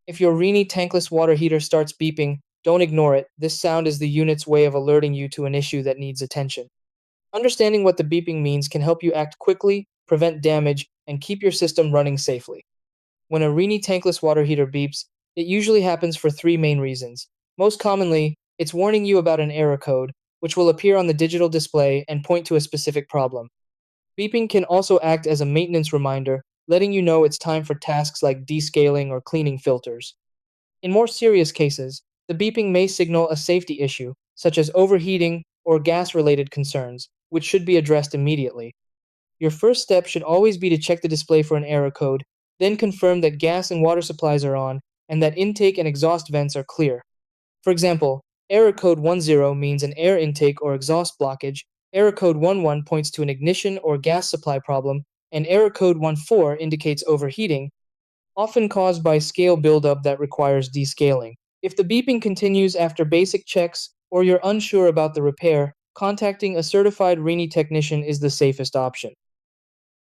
If your Rinnai Tankless water heater starts beeping, don't ignore it. This sound is the unit's way of alerting you to an issue that needs attention. Understanding what the beeping means can help you act quickly, prevent damage, and keep your system running safely. When a Rinnai Tankless water heater beeps, it usually happens for three main reasons. Most commonly, it's warning you about an error code, which will appear on the digital display and point to a specific problem. Beeping can also act as a maintenance reminder, letting you know it's time for tasks like descaling or cleaning filters. In more serious cases, the beeping may signal a safety issue, such as overheating or gas related concerns, which should be addressed immediately. Your first step should always be to check the display for an error code, then confirm that gas and water supplies are on and that intake and exhaust vents are clear. For example, error code 10 means an air intake or exhaust blockage, error code 11 points to an ignition or gas supply problem, and error code 14 indicates overheating, often caused by scale buildup that requires descaling. If the beeping continues after basic checks or you're unsure about the repair, contacting a certified Rinnai technician is the safest option.